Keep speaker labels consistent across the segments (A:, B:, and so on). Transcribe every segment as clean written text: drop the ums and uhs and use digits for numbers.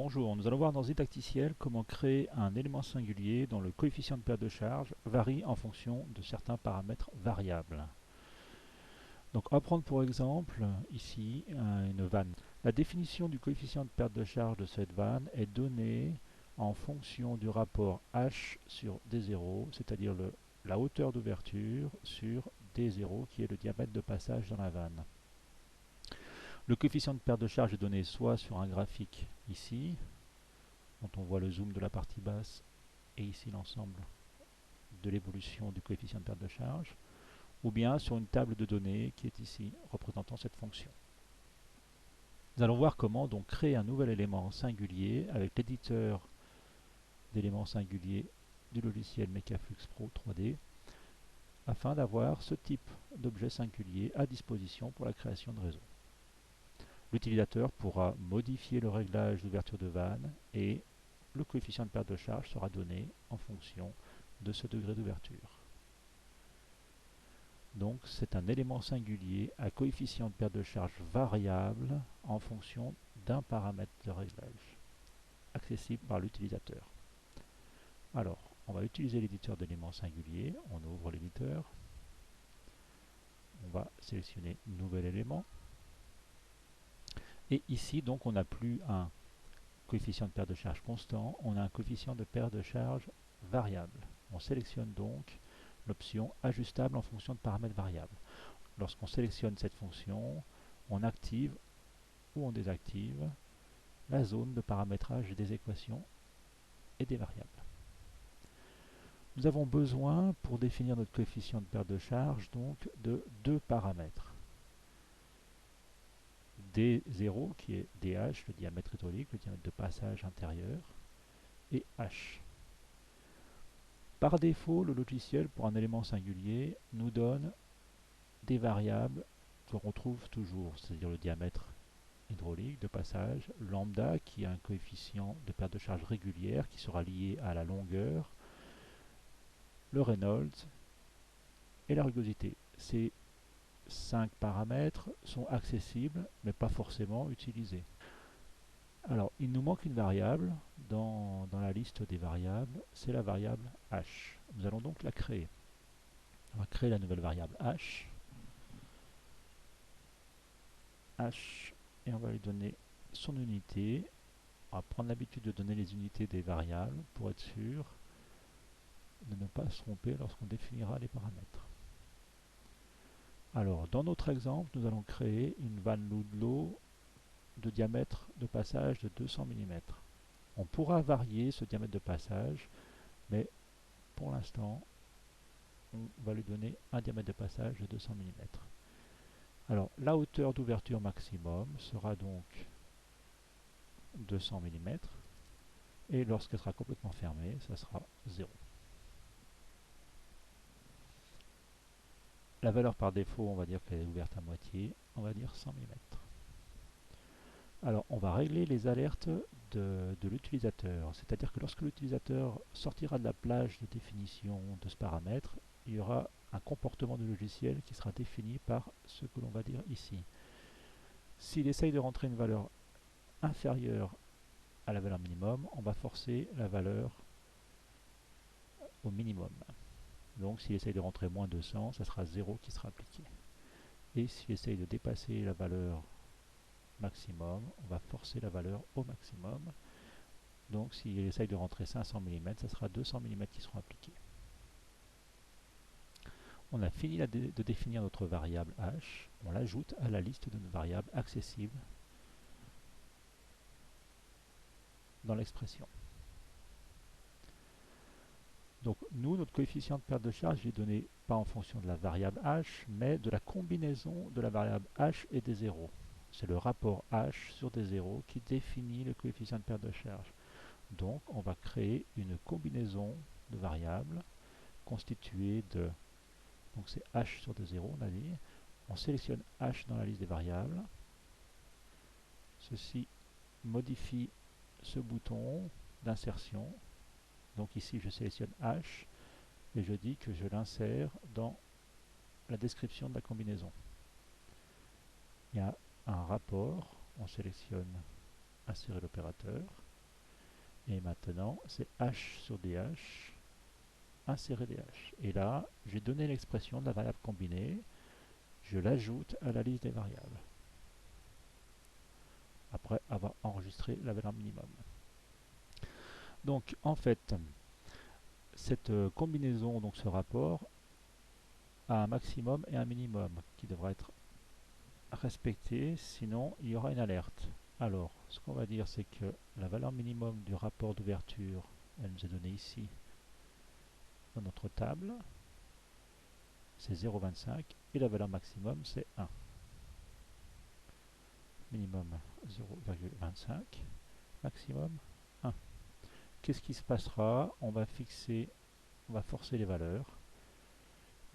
A: Bonjour, nous allons voir dans Didacticiel comment créer un élément singulier dont le coefficient de perte de charge varie en fonction de certains paramètres variables. Donc on va prendre pour exemple ici une vanne. La définition du coefficient de perte de charge de cette vanne est donnée en fonction du rapport H sur D0, c'est-à-dire la hauteur d'ouverture sur D0 qui est le diamètre de passage dans la vanne. Le coefficient de perte de charge est donné soit sur un graphique ici, dont on voit le zoom de la partie basse et ici l'ensemble de l'évolution du coefficient de perte de charge, ou bien sur une table de données qui est ici représentant cette fonction. Nous allons voir comment donc créer un nouvel élément singulier avec l'éditeur d'éléments singuliers du logiciel Mekaflux Pro 3D afin d'avoir ce type d'objet singulier à disposition pour la création de réseaux. L'utilisateur pourra modifier le réglage d'ouverture de vanne et le coefficient de perte de charge sera donné en fonction de ce degré d'ouverture. Donc c'est un élément singulier à coefficient de perte de charge variable en fonction d'un paramètre de réglage, accessible par l'utilisateur. Alors, on va utiliser l'éditeur d'éléments singuliers, on ouvre l'éditeur, on va sélectionner Nouvel élément, et ici donc on n'a plus un coefficient de perte de charge constant, on a un coefficient de perte de charge variable. On sélectionne donc l'option ajustable en fonction de paramètres variables. Lorsqu'on sélectionne cette fonction, on active ou on désactive la zone de paramétrage des équations et des variables. Nous avons besoin, pour définir notre coefficient de perte de charge, donc de deux paramètres. D0 qui est DH, le diamètre hydraulique, le diamètre de passage intérieur, et H. Par défaut, le logiciel, pour un élément singulier, nous donne des variables que l'on retrouve toujours, c'est-à-dire le diamètre hydraulique de passage, lambda qui a un coefficient de perte de charge régulière qui sera lié à la longueur, le Reynolds et la rugosité. Ces 5 paramètres sont accessibles mais pas forcément utilisés. Alors il nous manque une variable dans la liste des variables, c'est la variable h. Nous allons donc la créer. On va créer la nouvelle variable h et on va lui donner son unité. On va prendre l'habitude de donner les unités des variables pour être sûr de ne pas se tromper lorsqu'on définira les paramètres. Alors, dans notre exemple, nous allons créer une vanne Ludlow de diamètre de passage de 200 mm. On pourra varier ce diamètre de passage, mais pour l'instant, on va lui donner un diamètre de passage de 200 mm. Alors, la hauteur d'ouverture maximum sera donc 200 mm, et lorsqu'elle sera complètement fermée, ça sera 0. La valeur par défaut, on va dire qu'elle est ouverte à moitié, on va dire 100 mm. Alors, on va régler les alertes de l'utilisateur, c'est-à-dire que lorsque l'utilisateur sortira de la plage de définition de ce paramètre, il y aura un comportement du logiciel qui sera défini par ce que l'on va dire ici. S'il essaye de rentrer une valeur inférieure à la valeur minimum, on va forcer la valeur au minimum. Donc s'il essaye de rentrer moins de 200, ça sera 0 qui sera appliqué. Et s'il essaye de dépasser la valeur maximum, on va forcer la valeur au maximum. Donc s'il essaye de rentrer 500 mm, ça sera 200 mm qui seront appliqués. On a fini de définir notre variable h, on l'ajoute à la liste de nos variables accessibles dans l'expression. Donc nous, notre coefficient de perte de charge est donné pas en fonction de la variable h, mais de la combinaison de la variable h et des zéros. C'est le rapport h sur des zéros qui définit le coefficient de perte de charge. Donc on va créer une combinaison de variables constituée de, donc c'est h sur des zéros, on a dit. On sélectionne h dans la liste des variables. Ceci modifie ce bouton d'insertion. Donc ici je sélectionne h et je dis que je l'insère dans la description de la combinaison. Il y a un rapport, on sélectionne insérer l'opérateur Et maintenant, c'est h sur dh, insérer dh. Et là, j'ai donné l'expression de la variable combinée, je l'ajoute à la liste des variables, après avoir enregistré la valeur minimum. Donc, en fait, cette combinaison, donc ce rapport, a un maximum et un minimum qui devra être respecté, sinon il y aura une alerte. Alors, ce qu'on va dire, c'est que la valeur minimum du rapport d'ouverture, elle nous est donnée ici dans notre table, c'est 0,25 et la valeur maximum c'est 1. Minimum 0,25, maximum 1. Qu'est-ce qui se passera? On va forcer les valeurs.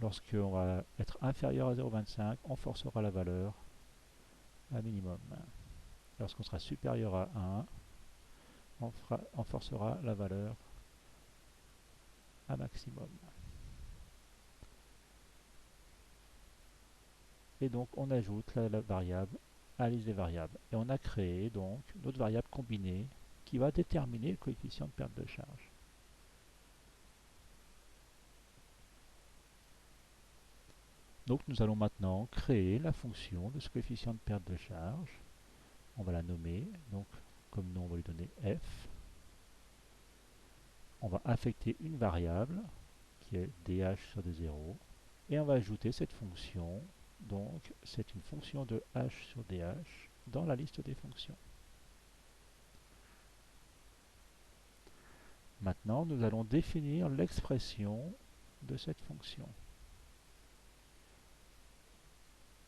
A: Lorsqu'on va être inférieur à 0,25, on forcera la valeur à minimum. Lorsqu'on sera supérieur à 1, on forcera la valeur à maximum. Et donc on ajoute la variable à la liste des variables. Et on a créé donc notre variable combinée qui va déterminer le coefficient de perte de charge. Donc nous allons maintenant créer la fonction de ce coefficient de perte de charge. On va la nommer, donc comme nom on va lui donner f. On va affecter une variable qui est dh sur des 0 et on va ajouter cette fonction. Donc c'est une fonction de h sur dh dans la liste des fonctions. Maintenant, nous allons définir l'expression de cette fonction.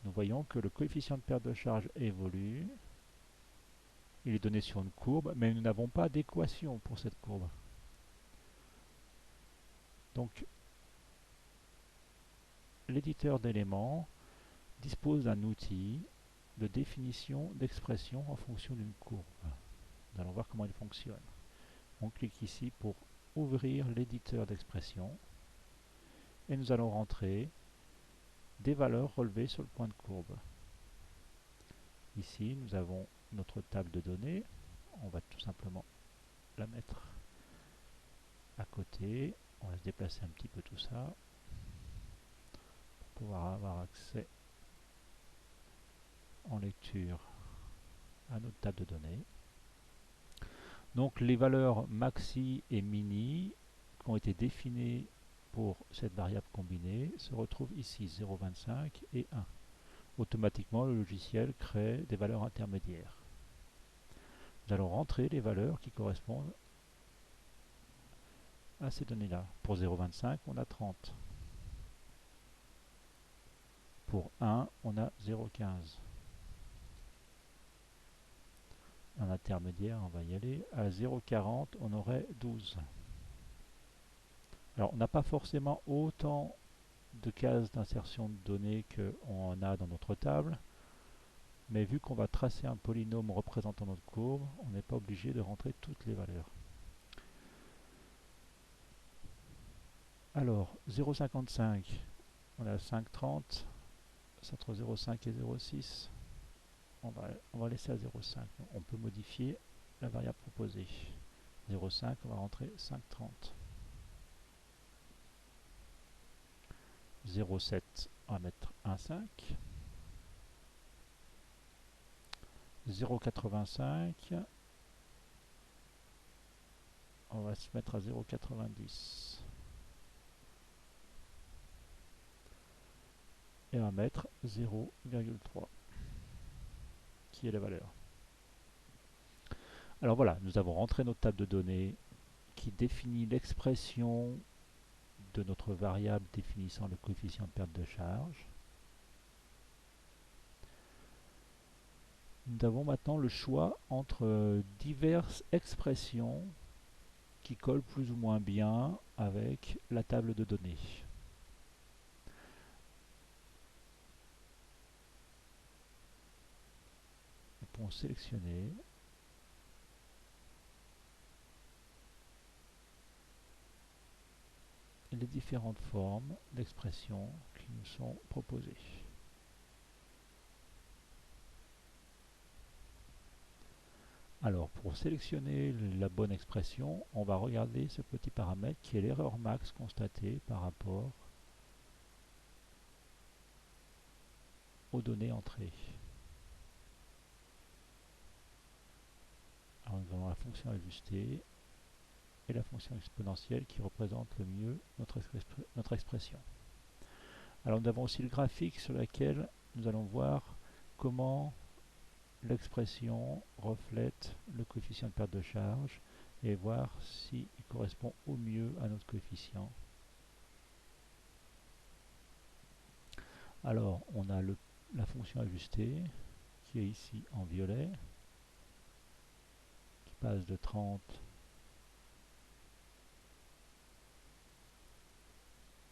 A: Nous voyons que le coefficient de perte de charge évolue. Il est donné sur une courbe, mais nous n'avons pas d'équation pour cette courbe. Donc, l'éditeur d'éléments dispose d'un outil de définition d'expression en fonction d'une courbe. Nous allons voir comment il fonctionne. On clique ici pour ouvrir l'éditeur d'expression et nous allons rentrer des valeurs relevées sur le point de courbe. Ici, nous avons notre table de données. On va tout simplement la mettre à côté. On va se déplacer un petit peu tout ça pour pouvoir avoir accès en lecture à notre table de données. Donc les valeurs maxi et mini qui ont été définies pour cette variable combinée se retrouvent ici 0,25 et 1. Automatiquement, le logiciel crée des valeurs intermédiaires. Nous allons rentrer les valeurs qui correspondent à ces données-là. Pour 0,25, on a 30. Pour 1, on a 0,15. En intermédiaire, on va y aller. À 0,40, on aurait 12. Alors, on n'a pas forcément autant de cases d'insertion de données qu'on en a dans notre table, mais vu qu'on va tracer un polynôme représentant notre courbe, on n'est pas obligé de rentrer toutes les valeurs. Alors, 0,55, on a 5,30, c'est entre 0,5 et 0,6. On va laisser à 0,5. On peut modifier la variable proposée. 0,5, on va rentrer 5,30. 0,7, on va mettre 1,5. 0,85, on va se mettre à 0,90. Et on va mettre 0,3, qui est la valeur. Alors voilà, nous avons rentré notre table de données qui définit l'expression de notre variable définissant le coefficient de perte de charge. Nous avons maintenant le choix entre diverses expressions qui collent plus ou moins bien avec la table de données. Nous pouvons sélectionner les différentes formes d'expressions qui nous sont proposées. Alors, pour sélectionner la bonne expression, on va regarder ce petit paramètre qui est l'erreur max constatée par rapport aux données entrées. Alors, nous avons la fonction ajustée et la fonction exponentielle qui représente le mieux notre expression. Alors, nous avons aussi le graphique sur lequel nous allons voir comment l'expression reflète le coefficient de perte de charge et voir s'il correspond au mieux à notre coefficient. Alors, on a la fonction ajustée qui est ici en violet, qui passe de 30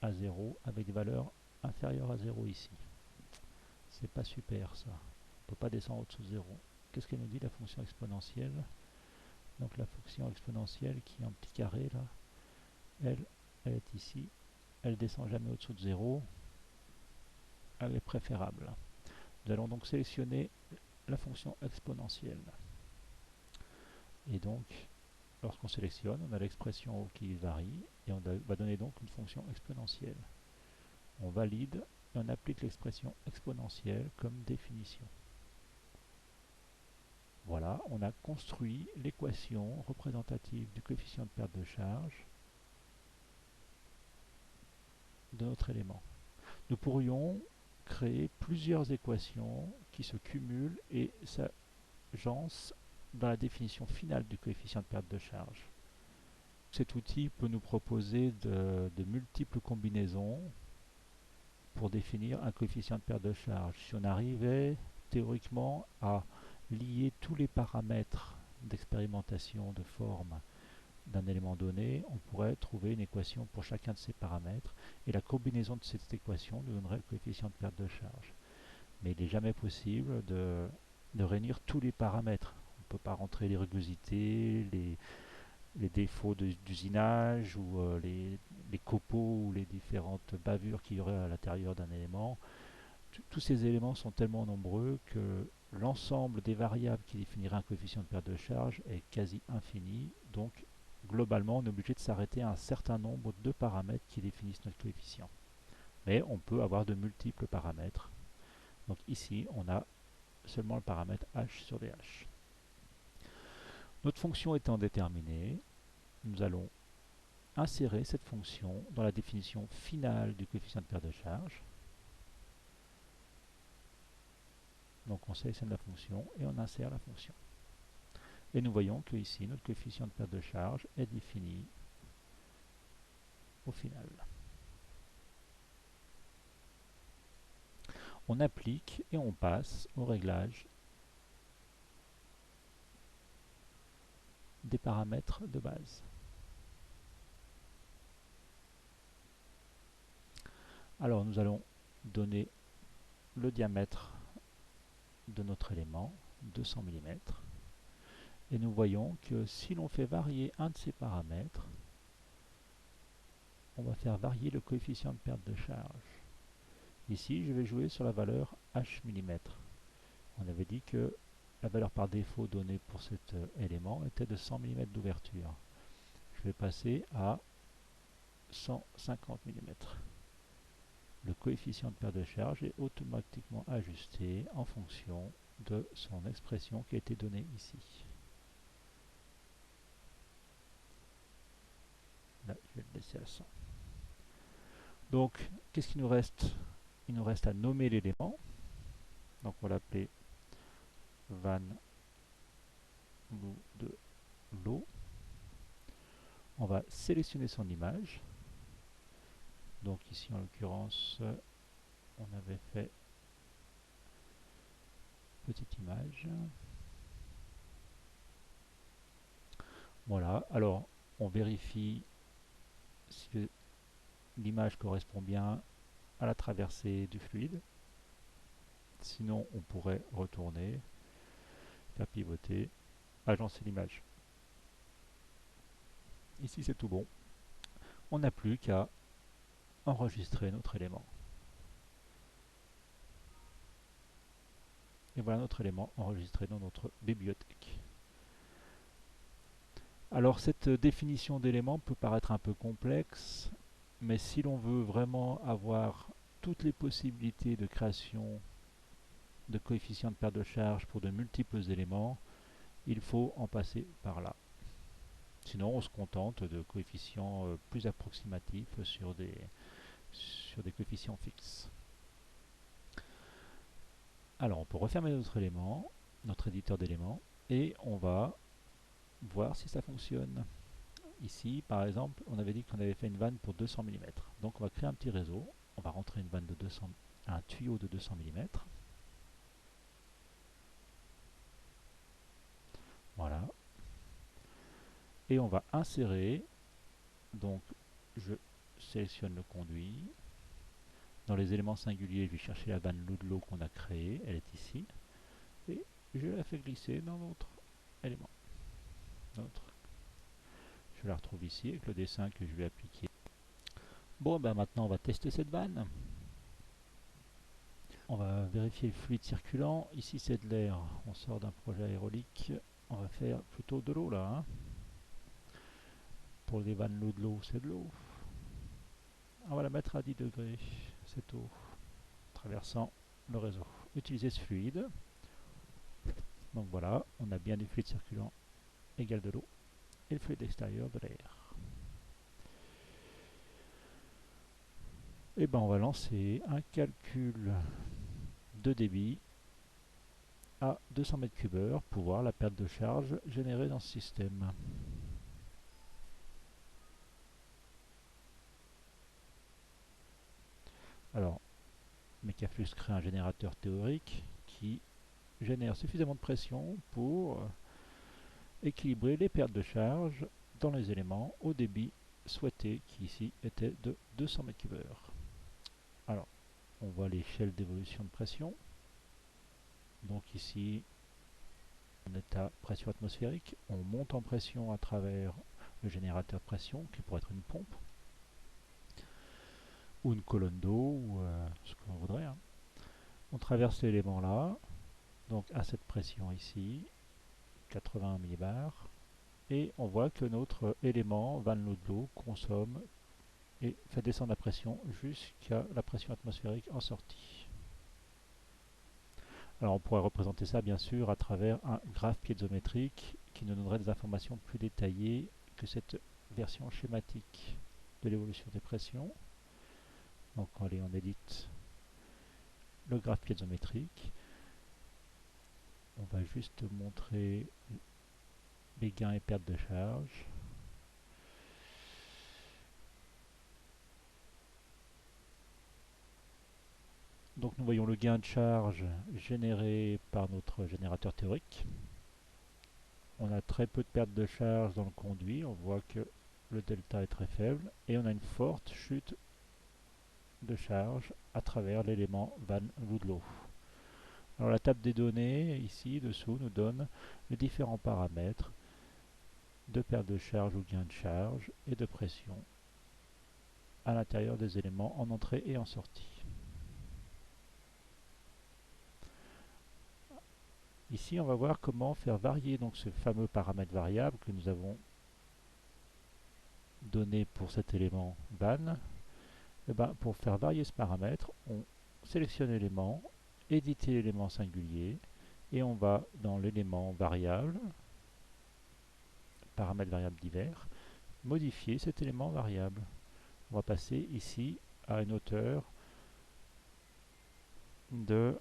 A: à 0 avec des valeurs inférieures à 0 ici. C'est pas super ça. On ne peut pas descendre au-dessous de 0. Qu'est-ce qu'elle nous dit la fonction exponentielle? Donc la fonction exponentielle qui est en petit carré là, elle est ici. Elle descend jamais au-dessous de 0. Elle est préférable. Nous allons donc sélectionner la fonction exponentielle. Et donc, lorsqu'on sélectionne, on a l'expression qui varie et on va donner donc une fonction exponentielle. On valide et on applique l'expression exponentielle comme définition. Voilà, on a construit l'équation représentative du coefficient de perte de charge de notre élément. Nous pourrions créer plusieurs équations qui se cumulent et s'agencent dans la définition finale du coefficient de perte de charge. Cet outil peut nous proposer de multiples combinaisons pour définir un coefficient de perte de charge. Si on arrivait théoriquement à lier tous les paramètres d'expérimentation de forme d'un élément donné, on pourrait trouver une équation pour chacun de ces paramètres et la combinaison de cette équation nous donnerait le coefficient de perte de charge. Mais il n'est jamais possible de réunir tous les paramètres. On ne peut pas rentrer les rugosités, les défauts d'usinage ou les copeaux ou les différentes bavures qu'il y aurait à l'intérieur d'un élément. Tous ces éléments sont tellement nombreux que l'ensemble des variables qui définiraient un coefficient de perte de charge est quasi infini. Donc, globalement, on est obligé de s'arrêter à un certain nombre de paramètres qui définissent notre coefficient. Mais on peut avoir de multiples paramètres. Donc ici, on a seulement le paramètre h sur dh. Notre fonction étant déterminée, nous allons insérer cette fonction dans la définition finale du coefficient de perte de charge. Donc on sélectionne la fonction et on insère la fonction. Et nous voyons que ici, notre coefficient de perte de charge est défini au final. On applique et on passe au réglage des paramètres de base. Alors nous allons donner le diamètre de notre élément, 200 mm. Et nous voyons que si l'on fait varier un de ces paramètres, on va faire varier le coefficient de perte de charge. Ici, je vais jouer sur la valeur h mm. On avait dit que la valeur par défaut donnée pour cet élément était de 100 mm d'ouverture. Je vais passer à 150 mm. Le coefficient de perte de charge est automatiquement ajusté en fonction de son expression qui a été donnée ici. Là, je vais le laisser à 100. Donc, qu'est-ce qu'il nous reste? Il nous reste à nommer l'élément. Donc, on va l'appeler van de l'eau. On va sélectionner son image. Donc ici, en l'occurrence, on avait fait petite image. Voilà, alors on vérifie si l'image correspond bien à la traversée du fluide. Sinon, on pourrait retourner, faire pivoter, agencer l'image. Ici, c'est tout bon. On n'a plus qu'à enregistrer notre élément. Et voilà notre élément enregistré dans notre bibliothèque. Alors cette définition d'éléments peut paraître un peu complexe, mais si l'on veut vraiment avoir toutes les possibilités de création de coefficients de perte de charge pour de multiples éléments, il faut en passer par là. Sinon, on se contente de coefficients plus approximatifs sur des coefficients fixes. Alors, on peut refermer notre élément, notre éditeur d'éléments, et on va voir si ça fonctionne. Ici, par exemple, on avait dit qu'on avait fait une vanne pour 200 mm. Donc, on va créer un petit réseau. On va rentrer une vanne de 200, un tuyau de 200 mm. Voilà. Et on va insérer, donc je sélectionne le conduit. Dans les éléments singuliers, je vais chercher la vanne Ludlow qu'on a créée, elle est ici. Et je la fais glisser dans notre élément. Je la retrouve ici avec le dessin que je vais appliquer. Bon, ben maintenant on va tester cette vanne. On va vérifier le fluide circulant. Ici c'est de l'air, on sort d'un projet aérolique. On va faire plutôt de l'eau là. Hein. Pour les vannes Ludlow, c'est de l'eau. On va la mettre à 10 degrés, cette eau, traversant le réseau. Utiliser ce fluide. Donc voilà, on a bien du fluide circulant égal de l'eau et le fluide extérieur de l'air. Et ben on va lancer un calcul de débit à 200 m3 pour voir la perte de charge générée dans ce système. Alors, Mecaflux crée un générateur théorique qui génère suffisamment de pression pour équilibrer les pertes de charge dans les éléments au débit souhaité qui ici était de 200 m3. Alors, on voit l'échelle d'évolution de pression. Donc ici, on est à pression atmosphérique. On monte en pression à travers le générateur de pression qui pourrait être une pompe ou une colonne d'eau ou ce que l'on voudrait. Hein. On traverse l'élément là, donc à cette pression ici, 80 millibars, et on voit que notre élément Van Ludlow consomme et fait descendre la pression jusqu'à la pression atmosphérique en sortie. Alors on pourrait représenter ça bien sûr à travers un graphe piézométrique qui nous donnerait des informations plus détaillées que cette version schématique de l'évolution des pressions. Donc allez, on édite le graphe piézométrique. On va juste montrer les gains et pertes de charge. Donc nous voyons le gain de charge généré par notre générateur théorique. On a très peu de perte de charge dans le conduit, on voit que le delta est très faible et on a une forte chute de charge à travers l'élément Van Ludlow. Alors la table des données ici dessous nous donne les différents paramètres de perte de charge ou gain de charge et de pression à l'intérieur des éléments en entrée et en sortie. Ici, on va voir comment faire varier donc ce fameux paramètre variable que nous avons donné pour cet élément van. Et ben, pour faire varier ce paramètre, on sélectionne l'élément, éditer l'élément singulier, et on va dans l'élément variable, paramètres variables divers, modifier cet élément variable. On va passer ici à une hauteur de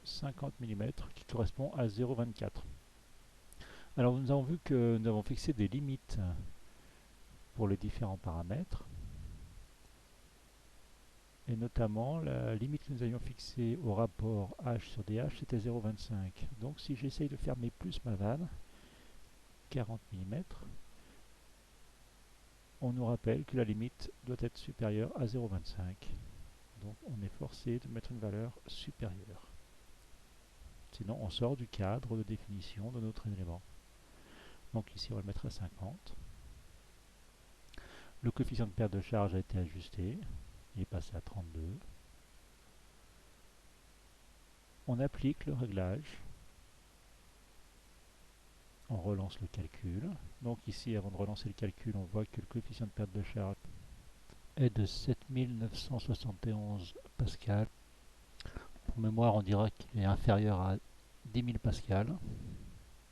A: 50 mm qui correspond à 0,24. Alors nous avons vu que nous avons fixé des limites pour les différents paramètres et notamment la limite que nous avions fixée au rapport H sur DH c'était 0,25. Donc si j'essaye de fermer plus ma vanne, 40 mm, on nous rappelle que la limite doit être supérieure à 0,25. Donc on est forcé de mettre une valeur supérieure. Sinon on sort du cadre de définition de notre élément. Donc ici on va le mettre à 50. Le coefficient de perte de charge a été ajusté, il est passé à 32. On applique le réglage On relance le calcul. Donc ici, avant de relancer le calcul, on voit que le coefficient de perte de charge est de 7971 pascal. Pour mémoire, on dira qu'il est inférieur à 10 000 pascal.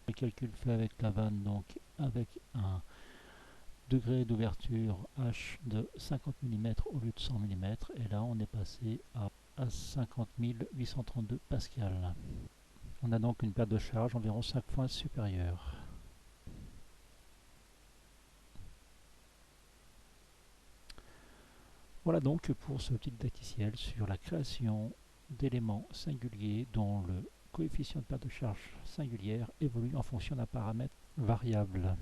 A: Le calcul fait avec la vanne, donc avec un degré d'ouverture H de 50 mm au lieu de 100 mm. Et là, on est passé à 50 832 pascal. On a donc une perte de charge environ 5 fois supérieure. Voilà donc pour ce petit didacticiel sur la création d'éléments singuliers dont le coefficient de perte de charge singulière évolue en fonction d'un paramètre variable.